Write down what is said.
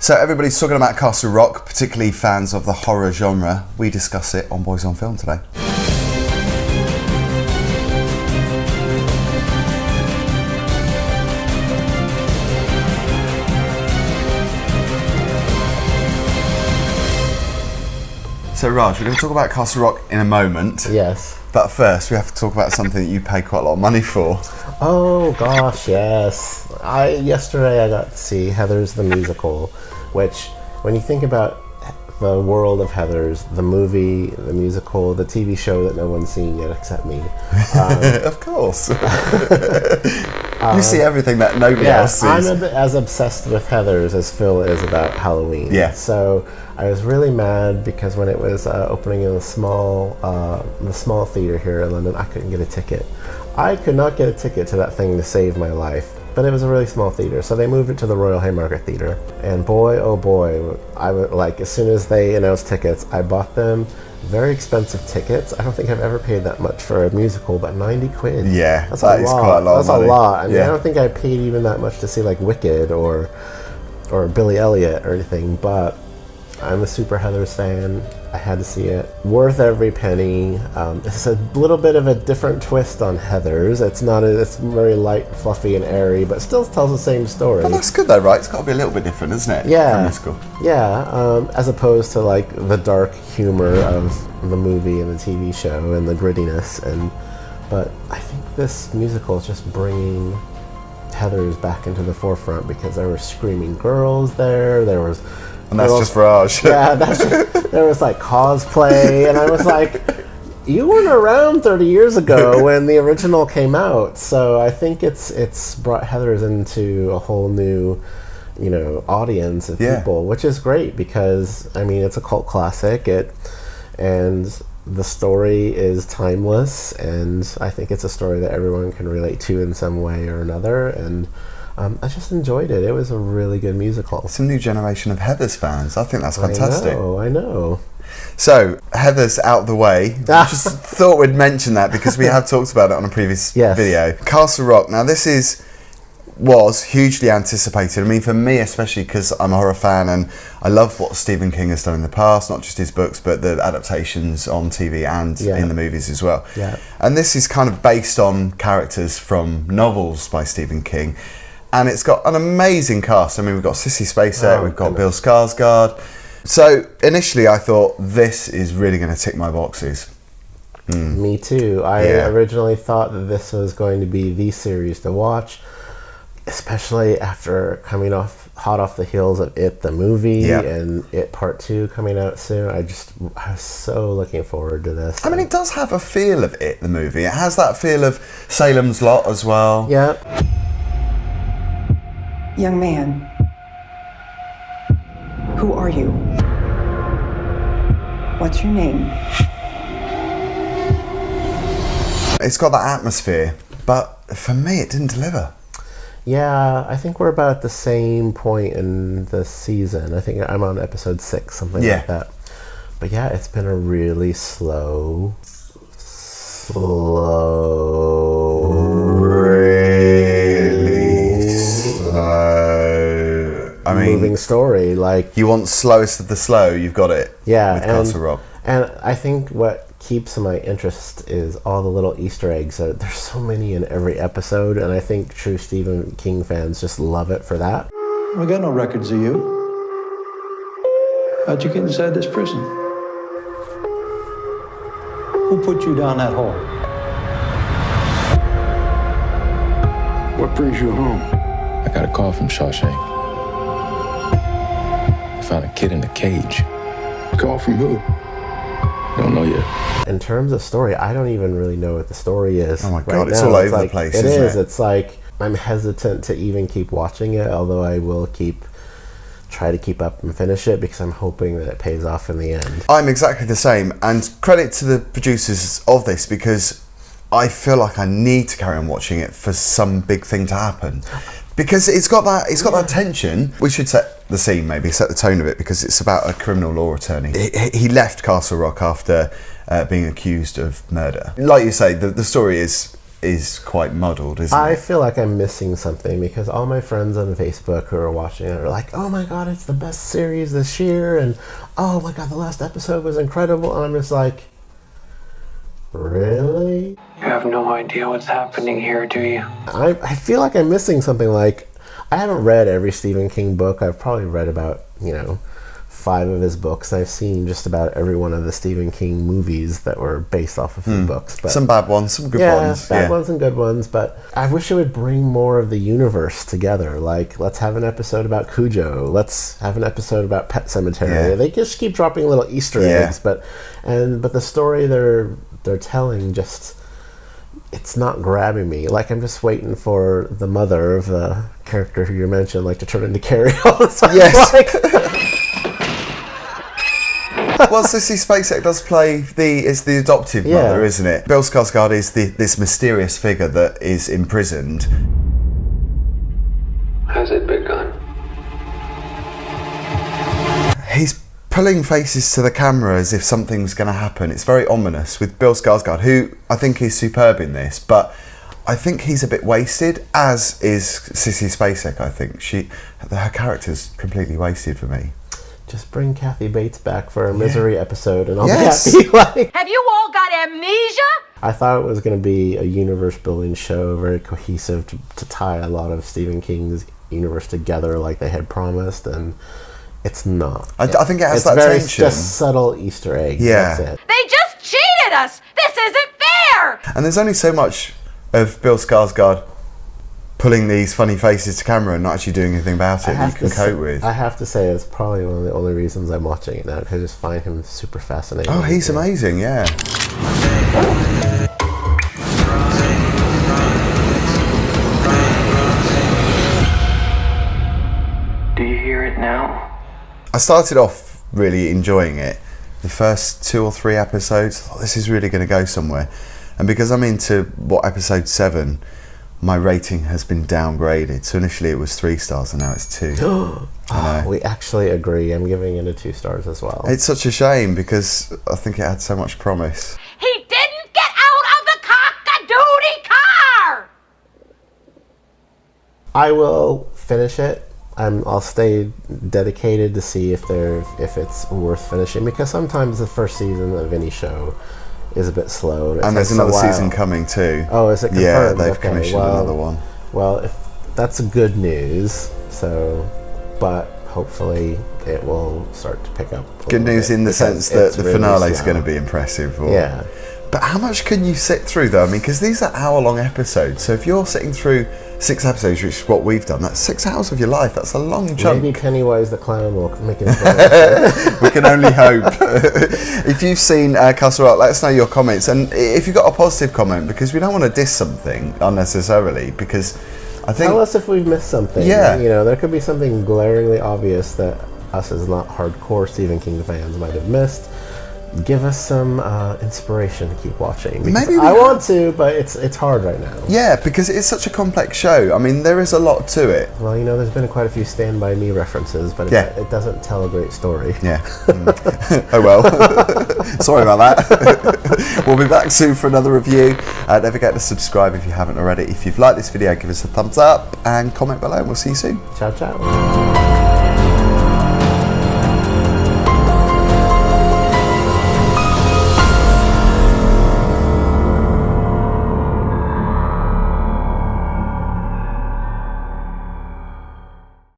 So everybody's talking about Castle Rock, particularly fans of the horror genre. We discuss it on Boys on Film today. So Raj, we're going to talk about Castle Rock in a moment. Yes. But first, we have to talk about something that you pay quite a lot of money for. Oh gosh, yes. Yesterday I got to see Heathers the musical, which, when you think about the world of Heathers, the movie, the musical, the TV show that no one's seen yet except me. Of course. You see everything that nobody else sees. I'm as obsessed with Heathers as Phil is about Halloween. Yeah. So I was really mad because when it was opening in the small theater here in London, I couldn't get a ticket. I could not get a ticket to that thing to save my life. But it was a really small theater, so they moved it to the Royal Haymarket Theatre. And boy, oh boy, I would, like, as soon as they announced tickets, I bought them. Very expensive tickets. I don't think I've ever paid that much for a musical, but 90 quid. Yeah, that's that is quite a lot of money. That's a lot. I mean, yeah. I don't think I paid even that much to see, like, Wicked or Billy Elliot or anything, but I'm a super Heathers fan. I had to see it. Worth every penny. It's a little bit of a different twist on Heathers. It's very light, fluffy, and airy, but still tells the same story. But that's good though, right? It's got to be a little bit different, isn't it? Yeah. From musical. Yeah. As opposed to like the dark humor of the movie and the TV show and the grittiness. But I think this musical is just bringing Heathers back into the forefront because there were screaming girls there. There was. And that's just Raj. Yeah, there was like cosplay, and I was like, you weren't around 30 years ago when the original came out. So I think it's brought Heathers into a whole new, audience of people, which is great because, I mean, it's a cult classic. And the story is timeless, and I think it's a story that everyone can relate to in some way or another. And I just enjoyed it. It was a really good musical. It's a new generation of Heathers fans. I think that's fantastic. I know. So, Heathers out of the way. Just thought we'd mention that because we have talked about it on a previous video. Castle Rock. Now, this was hugely anticipated. I mean, for me especially, because I'm a horror fan and I love what Stephen King has done in the past, not just his books, but the adaptations on TV and in the movies as well. Yeah. And this is kind of based on characters from novels by Stephen King. And it's got an amazing cast. I mean, we've got Sissy Spacek, we've got Bill Skarsgård. So initially I thought this is really going to tick my boxes. Me too. I originally thought that this was going to be the series to watch, especially after coming hot off the heels of It the movie and It Part 2 coming out soon. I was so looking forward to this. I mean, it does have a feel of It the movie. It has that feel of Salem's Lot as well. Yeah. Young man, who are you? What's your name? It's got that atmosphere, but for me it didn't deliver. Yeah, I think we're about at the same point in the season. I think I'm on episode 6, something like that. But yeah, it's been a really slow I mean, moving story. Like, you want slowest of the slow, you've got it. Yeah, with Castle Rock. And I think what keeps my interest is all the little Easter eggs. There's so many in every episode, and I think true Stephen King fans just love it for that. We got no records of you. How'd you get inside this prison? Who put you down that hole? What brings you home? I got a call from Shawshank. I found a kid in a cage. Call from who? Don't know yet. In terms of story, I don't even really know what the story is. Oh my God, right it's now. all over the place, isn't it? It's like, I'm hesitant to even keep watching it, although I will try to keep up and finish it because I'm hoping that it pays off in the end. I'm exactly the same, and credit to the producers of this because I feel like I need to carry on watching it for some big thing to happen. Because it's got that tension. We should set the scene, maybe set the tone of it, because it's about a criminal law attorney. He left Castle Rock after being accused of murder. Like you say, the story is is quite muddled, isn't I it? feel like I'm missing something because all my friends on Facebook who are watching it are like, oh my god, it's the best series this year, and oh my god, the last episode was incredible, and I'm just like, really? You have no idea what's happening here, do you? I feel like I'm missing something. Like, I haven't read every Stephen King book. I've probably read about, 5 of his books. I've seen just about every one of the Stephen King movies that were based off of his books. But some bad ones, some good ones. Bad ones and good ones, but I wish it would bring more of the universe together. Like, let's have an episode about Cujo. Let's have an episode about Pet Sematary. Yeah. They just keep dropping little Easter eggs, but the story they're telling just, it's not grabbing me. Like, I'm just waiting for the mother of the character who you mentioned, like, to turn into Carrie all the time. Yes. Well, Sissy Spacek does play the adoptive mother, isn't it? Bill Skarsgård is this mysterious figure that is imprisoned. Has it begun? He's pulling faces to the camera as if something's going to happen. It's very ominous with Bill Skarsgård, who I think is superb in this, but I think he's a bit wasted, as is Sissy Spacek. I think her character's completely wasted for me. Just bring Kathy Bates back for a Misery episode and I'll be happy. Have you all got amnesia? I thought it was going to be a universe-building show, very cohesive, to tie a lot of Stephen King's universe together like they had promised, and it's not. I think it has that very tension. Just subtle Easter eggs. Yeah. That's it. They just cheated us! This isn't fair! And there's only so much of Bill Skarsgård pulling these funny faces to camera and not actually doing anything about it that you can cope with. I have to say, it's probably one of the only reasons I'm watching it now, because I just find him super fascinating. Oh, he's amazing, yeah. Do you hear it now? I started off really enjoying it. The first 2 or 3 episodes, I thought, this is really going to go somewhere. And because I'm into, episode 7, my rating has been downgraded. So initially it was 3 stars and now it's 2. We actually agree. I'm giving it a 2 stars as well. It's such a shame because I think it had so much promise. He didn't get out of the cock-a-doodie car! I will finish it. I'll stay dedicated to see if it's worth finishing, because sometimes the first season of any show is a bit slow. And there's another season coming too. Oh, is it confirmed? Yeah, they've commissioned another one. Well, if that's good news. But hopefully it will start to pick up. Good news in the sense that the finale is going to be impressive. Yeah. But how much can you sit through though? I mean, because these are hour-long episodes. So if you're sitting through 6 episodes, which is what we've done, that's 6 hours of your life. That's a long chunk. Maybe Pennywise the Clown will make it. We can only hope. If you've seen Castle Rock, let us know your comments. And if you've got a positive comment, because we don't want to diss something unnecessarily, because I think... Tell us if we've missed something. Yeah. There could be something glaringly obvious that us as not hardcore Stephen King fans might have missed. Give us some inspiration to keep watching. Maybe I want to, but it's hard right now. Yeah, because it's such a complex show. I mean, there is a lot to it. Well, there's been quite a few Stand By Me references, but it doesn't tell a great story. Yeah. Oh well. Sorry about that. We'll be back soon for another review. Don't forget to subscribe if you haven't already. If you've liked this video, give us a thumbs up and comment below, and we'll see you soon. Ciao, ciao.